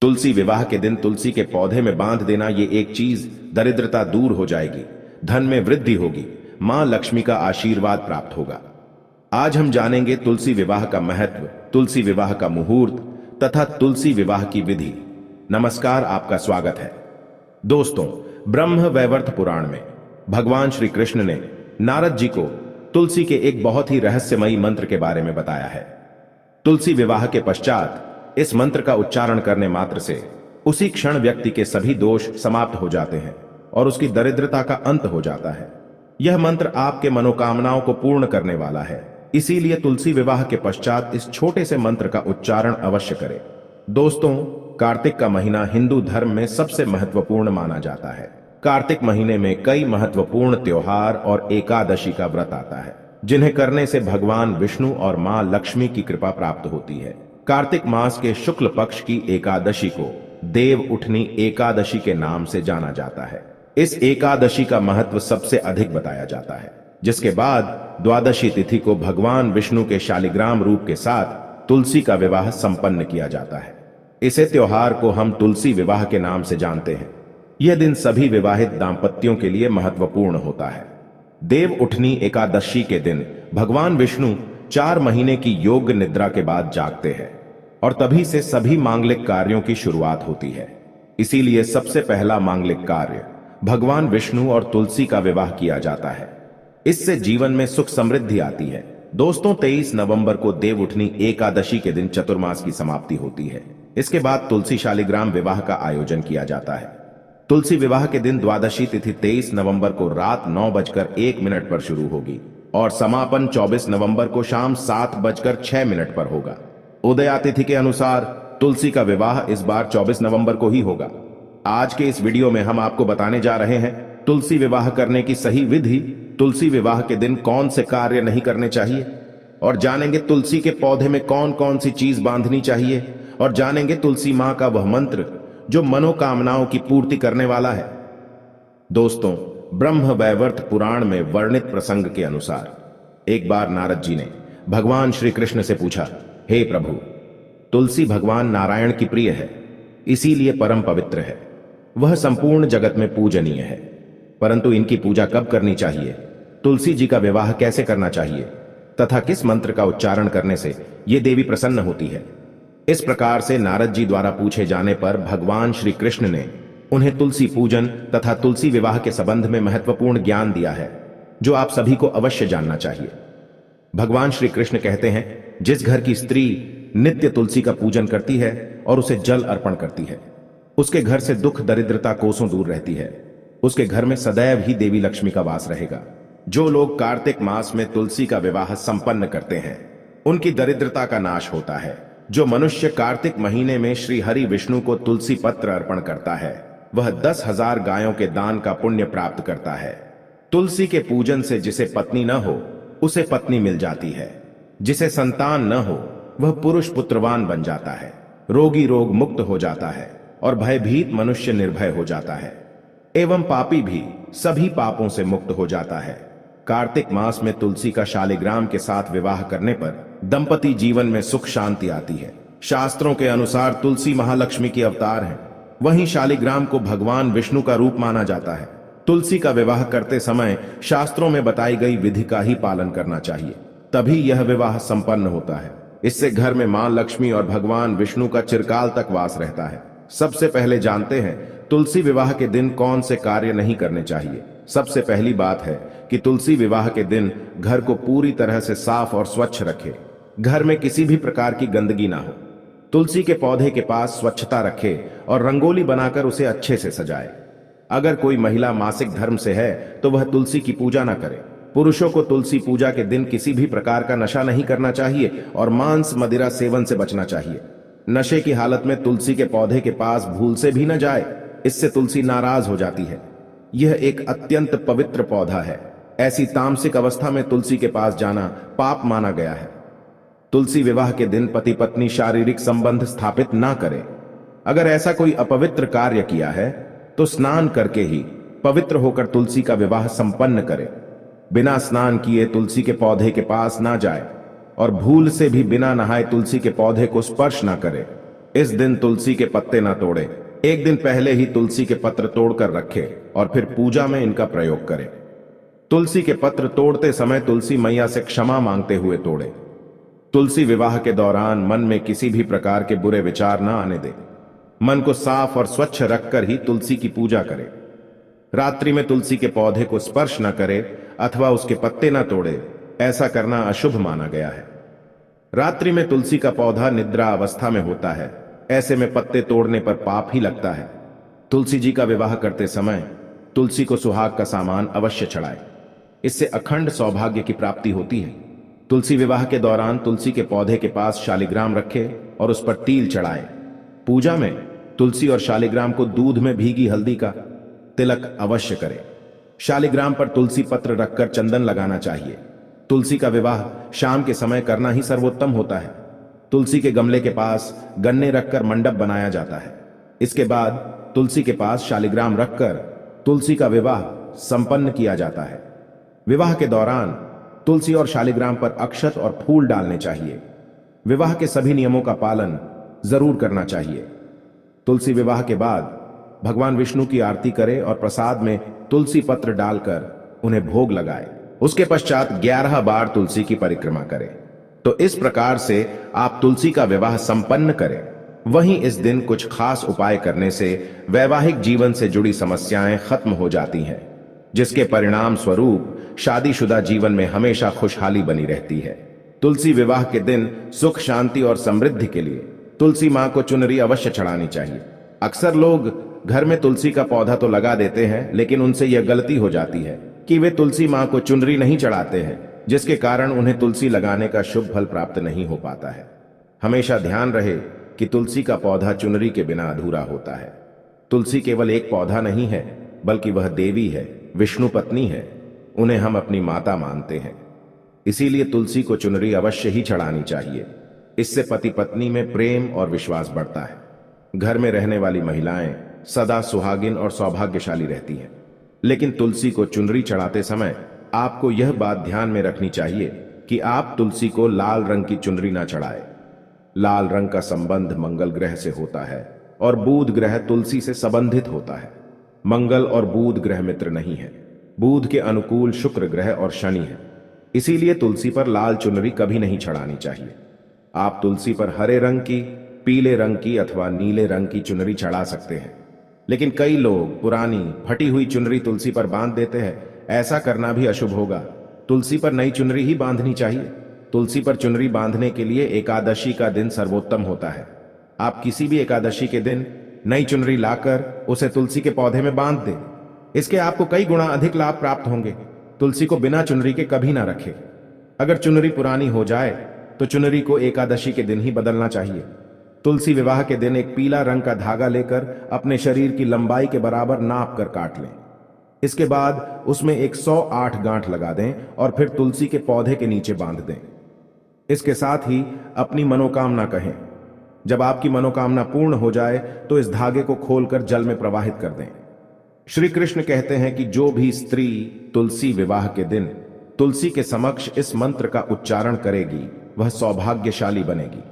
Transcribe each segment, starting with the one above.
तुलसी विवाह के दिन तुलसी के पौधे में बांध देना, ये एक चीज, दरिद्रता दूर हो जाएगी, धन में वृद्धि होगी, मां लक्ष्मी का आशीर्वाद प्राप्त होगा। आज हम जानेंगे तुलसी विवाह का महत्व, तुलसी विवाह का मुहूर्त तथा तुलसी विवाह की विधि। नमस्कार, आपका स्वागत है। दोस्तों, ब्रह्म वैवर्त पुराण में भगवान श्री कृष्ण ने नारद जी को तुलसी के एक बहुत ही रहस्यमयी मंत्र के बारे में बताया है। तुलसी विवाह के पश्चात इस मंत्र का उच्चारण करने मात्र से उसी क्षण व्यक्ति के सभी दोष समाप्त हो जाते हैं और उसकी दरिद्रता का अंत हो जाता है। यह मंत्र आपके मनोकामनाओं को पूर्ण करने वाला है, इसीलिए तुलसी विवाह के पश्चात इस छोटे से मंत्र का उच्चारण अवश्य करें। दोस्तों, कार्तिक का महीना हिंदू धर्म में सबसे महत्वपूर्ण माना जाता है। कार्तिक महीने में कई महत्वपूर्ण त्योहार और एकादशी का व्रत आता है, जिन्हें करने से भगवान विष्णु और मां लक्ष्मी की कृपा प्राप्त होती है। कार्तिक मास के शुक्ल पक्ष की एकादशी को देव उठनी एकादशी के नाम से जाना जाता है। इस एकादशी का महत्व सबसे अधिक बताया जाता है, जिसके बाद द्वादशी तिथि को भगवान विष्णु के शालिग्राम रूप के साथ तुलसी का विवाह संपन्न किया जाता है। इसे त्योहार को हम तुलसी विवाह के नाम से जानते हैं। यह दिन सभी विवाहित दाम्पत्यों के लिए महत्वपूर्ण होता है। देव उठनी एकादशी के दिन भगवान विष्णु 4 महीने की योग निद्रा के बाद जागते हैं और तभी से सभी मांगलिक कार्यों की शुरुआत होती है। इसीलिए सबसे पहला मांगलिक कार्य भगवान विष्णु और तुलसी का विवाह किया जाता है। इससे जीवन में सुख समृद्धि आती है। दोस्तों, 23 नवंबर को देव उठनी एकादशी के दिन चतुर्मास की समाप्ति होती है। इसके बाद तुलसी शालिग्राम विवाह का आयोजन किया जाता है। तुलसी विवाह के दिन द्वादशी तिथि 23 नवंबर को रात 9:01 पर शुरू होगी और समापन 24 नवंबर को शाम 7:06 पर होगा। उदया तिथि के अनुसार तुलसी का विवाह इस बार 24 नवंबर को ही होगा। आज के इस वीडियो में हम आपको बताने जा रहे हैं तुलसी विवाह करने की सही विधि, तुलसी विवाह के दिन कौन से कार्य नहीं करने चाहिए, और जानेंगे तुलसी के पौधे में कौन कौन सी चीज बांधनी चाहिए, और जानेंगे तुलसी मां का वह मंत्र जो मनोकामनाओं की पूर्ति करने वाला है। दोस्तों, ब्रह्म वैवर्त पुराण में वर्णित प्रसंग के अनुसार एक बार नारद जी ने भगवान श्री कृष्ण से पूछा, हे प्रभु, तुलसी भगवान नारायण की प्रिय है, इसीलिए परम पवित्र है। वह संपूर्ण जगत में पूजनीय है, परंतु इनकी पूजा कब करनी चाहिए, तुलसी जी का विवाह कैसे करना चाहिए तथा किस मंत्र का उच्चारण करने से ये देवी प्रसन्न होती है। इस प्रकार से नारद जी द्वारा पूछे जाने पर भगवान श्री कृष्ण ने उन्हें तुलसी पूजन तथा तुलसी विवाह के संबंध में महत्वपूर्ण ज्ञान दिया है, जो आप सभी को अवश्य जानना चाहिए। भगवान श्री कृष्ण कहते हैं, जिस घर की स्त्री नित्य तुलसी का पूजन करती है और उसे जल अर्पण करती है, उसके घर से दुख दरिद्रता कोसों दूर रहती है। उसके घर में सदैव ही देवी लक्ष्मी का वास रहेगा। जो लोग कार्तिक मास में तुलसी का विवाह संपन्न करते हैं, उनकी दरिद्रता का नाश होता है। जो मनुष्य कार्तिक महीने में श्री हरि विष्णु को तुलसी पत्र अर्पण करता है, वह 10,000 गायों के दान का पुण्य प्राप्त करता है। तुलसी के पूजन से जिसे पत्नी न हो, उसे पत्नी मिल जाती है। जिसे संतान न हो, वह पुरुष पुत्रवान बन जाता है। रोगी रोग मुक्त हो जाता है और भयभीत मनुष्य निर्भय हो जाता है, एवं पापी भी सभी पापों से मुक्त हो जाता है। कार्तिक मास में तुलसी का शालिग्राम के साथ विवाह करने पर दंपति जीवन में सुख शांति आती है। शास्त्रों के अनुसार तुलसी महालक्ष्मी की अवतार है, वहीं शालिग्राम को भगवान विष्णु का रूप माना जाता है। तुलसी का विवाह करते समय शास्त्रों में बताई गई विधि का ही पालन करना चाहिए, तभी यह विवाह संपन्न होता है। इससे घर में मां लक्ष्मी और भगवान विष्णु का चिरकाल तक वास रहता है। सबसे पहले जानते हैं तुलसी विवाह के दिन कौन से कार्य नहीं करने चाहिए। सबसे पहली बात है कि तुलसी विवाह के दिन घर को पूरी तरह से साफ और स्वच्छ रखें। घर में किसी भी प्रकार की गंदगी ना हो। तुलसी के पौधे के पास स्वच्छता रखे और रंगोली बनाकर उसे अच्छे से सजाए। अगर कोई महिला मासिक धर्म से है तो वह तुलसी की पूजा ना करे। पुरुषों को तुलसी पूजा के दिन किसी भी प्रकार का नशा नहीं करना चाहिए और मांस मदिरा सेवन से बचना चाहिए। नशे की हालत में तुलसी के पौधे के पास भूल से भी न जाए, इससे तुलसी नाराज हो जाती है। यह एक अत्यंत पवित्र पौधा है। ऐसी तामसिक अवस्था में तुलसी के पास जाना पाप माना गया है। तुलसी विवाह के दिन पति पत्नी शारीरिक संबंध स्थापित ना करें। अगर ऐसा कोई अपवित्र कार्य किया है तो स्नान करके ही पवित्र होकर तुलसी का विवाह संपन्न करें। बिना स्नान किए तुलसी के पौधे के पास ना जाए और भूल से भी बिना नहाए तुलसी के पौधे को स्पर्श ना करे। इस दिन तुलसी के पत्ते ना तोड़े। एक दिन पहले ही तुलसी के पत्र तोड़कर रखे और फिर पूजा में इनका प्रयोग करें। तुलसी के पत्र तोड़ते समय तुलसी मैया से क्षमा मांगते हुए तोड़े। तुलसी विवाह के दौरान मन में किसी भी प्रकार के बुरे विचार न आने दे। मन को साफ और स्वच्छ रखकर ही तुलसी की पूजा करें। रात्रि में तुलसी के पौधे को स्पर्श न करे अथवा उसके पत्ते न तोड़े, ऐसा करना अशुभ माना गया है। रात्रि में तुलसी का पौधा निद्रा अवस्था में होता है, ऐसे में पत्ते तोड़ने पर पाप ही लगता है। तुलसी जी का विवाह करते समय तुलसी को सुहाग का सामान अवश्य चढ़ाए, इससे अखंड सौभाग्य की प्राप्ति होती है। तुलसी विवाह के दौरान तुलसी के पौधे के पास शालिग्राम रखे और उस पर तिल चढ़ाए। पूजा में तुलसी और शालिग्राम को दूध में भीगी हल्दी का तिलक अवश्य करें। शालिग्राम पर तुलसी पत्र रखकर चंदन लगाना चाहिए। तुलसी का विवाह शाम के समय करना ही सर्वोत्तम होता है। तुलसी के गमले के पास गन्ने रखकर मंडप बनाया जाता है। इसके बाद तुलसी के पास शालिग्राम रखकर तुलसी का विवाह संपन्न किया जाता है। विवाह के दौरान तुलसी और शालिग्राम पर अक्षत और फूल डालने चाहिए। विवाह के सभी नियमों का पालन जरूर करना चाहिए। तुलसी विवाह के बाद भगवान विष्णु की आरती करें और प्रसाद में तुलसी पत्र डालकर उन्हें भोग लगाए। उसके पश्चात 11 बार तुलसी की परिक्रमा करें। तो इस प्रकार से आप तुलसी का विवाह संपन्न करें। वहीं इस दिन कुछ खास उपाय करने से वैवाहिक जीवन से जुड़ी समस्याएं खत्म हो जाती हैं, जिसके परिणाम स्वरूप शादीशुदा जीवन में हमेशा खुशहाली बनी रहती है। तुलसी विवाह के दिन सुख, शांति और समृद्धि के लिए तुलसी मां को चुनरी अवश्य चढ़ानी चाहिए। अक्सर लोग घर में तुलसी का पौधा तो लगा देते हैं, लेकिन उनसे यह गलती हो जाती है कि वे तुलसी मां को चुनरी नहीं चढ़ाते हैं, जिसके कारण उन्हें तुलसी लगाने का शुभ फल प्राप्त नहीं हो पाता है। हमेशा ध्यान रहे कि तुलसी का पौधा चुनरी के बिना अधूरा होता है। तुलसी केवल एक पौधा नहीं है, बल्कि वह देवी है, विष्णु पत्नी है। उन्हें हम अपनी माता मानते हैं, इसीलिए तुलसी को चुनरी अवश्य ही चढ़ानी चाहिए। इससे पति पत्नी में प्रेम और विश्वास बढ़ता है। घर में रहने वाली महिलाएं सदा सुहागिन और सौभाग्यशाली रहती हैं। लेकिन तुलसी को चुनरी चढ़ाते समय आपको यह बात ध्यान में रखनी चाहिए कि आप तुलसी को लाल रंग की चुनरी ना चढ़ाए। लाल रंग का संबंध मंगल ग्रह से होता है और बुध ग्रह तुलसी से संबंधित होता है। मंगल और बुध ग्रह मित्र नहीं है। बुध के अनुकूल शुक्र ग्रह और शनि है। इसीलिए तुलसी पर लाल चुनरी कभी नहीं चढ़ानी चाहिए। आप तुलसी पर हरे रंग की, पीले रंग की अथवा नीले रंग की चुनरी चढ़ा सकते हैं। लेकिन कई लोग पुरानी फटी हुई चुनरी तुलसी पर बांध देते हैं। ऐसा करना भी अशुभ होगा। तुलसी पर नई चुनरी ही बांधनी चाहिए। तुलसी पर चुनरी बांधने के लिए एकादशी का दिन सर्वोत्तम होता है। आप किसी भी एकादशी के दिन नई चुनरी लाकर उसे तुलसी के पौधे में बांध दें। इसके आपको कई गुना अधिक लाभ प्राप्त होंगे। तुलसी को बिना चुनरी के कभी ना रखें। अगर चुनरी पुरानी हो जाए तो चुनरी को एकादशी के दिन ही बदलना चाहिए। तुलसी विवाह के दिन एक पीला रंग का धागा लेकर अपने शरीर की लंबाई के बराबर नाप कर काट लें। इसके बाद उसमें 108 गांठ लगा दें और फिर तुलसी के पौधे के नीचे बांध दें। इसके साथ ही अपनी मनोकामना कहें। जब आपकी मनोकामना पूर्ण हो जाए तो इस धागे को खोलकर जल में प्रवाहित कर दें। श्री कृष्ण कहते हैं कि जो भी स्त्री तुलसी विवाह के दिन तुलसी के समक्ष इस मंत्र का उच्चारण करेगी वह सौभाग्यशाली बनेगी।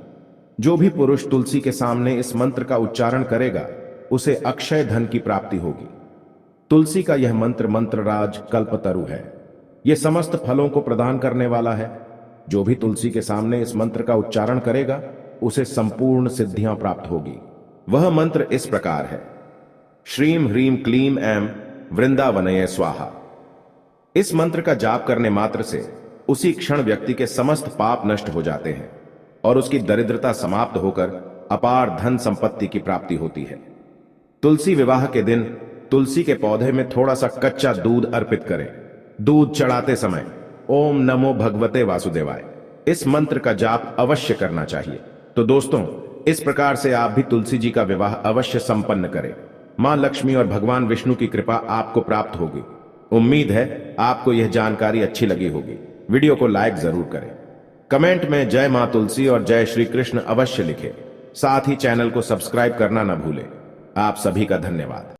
जो भी पुरुष तुलसी के सामने इस मंत्र का उच्चारण करेगा उसे अक्षय धन की प्राप्ति होगी। तुलसी का यह मंत्र मंत्रराज कल्पतरु है। यह समस्त फलों को प्रदान करने वाला है। जो भी तुलसी के सामने इस मंत्र का उच्चारण करेगा उसे संपूर्ण सिद्धियां प्राप्त होगी। वह मंत्र इस प्रकार है: श्रीम ह्रीम क्लीम ऐं वृंदावनये स्वाहा। इस मंत्र का जाप करने मात्र से उसी क्षण व्यक्ति के समस्त पाप नष्ट हो जाते हैं और उसकी दरिद्रता समाप्त होकर अपार धन संपत्ति की प्राप्ति होती है। तुलसी विवाह के दिन तुलसी के पौधे में थोड़ा सा कच्चा दूध अर्पित करें। दूध चढ़ाते समय ओम नमो भगवते वासुदेवाय इस मंत्र का जाप अवश्य करना चाहिए। तो दोस्तों, इस प्रकार से आप भी तुलसी जी का विवाह अवश्य संपन्न करें। मां लक्ष्मी और भगवान विष्णु की कृपा आपको प्राप्त होगी। उम्मीद है आपको यह जानकारी अच्छी लगी होगी। वीडियो को लाइक जरूर करें। कमेंट में जय मां तुलसी और जय श्री कृष्ण अवश्य लिखें। साथ ही चैनल को सब्सक्राइब करना न भूलें। आप सभी का धन्यवाद।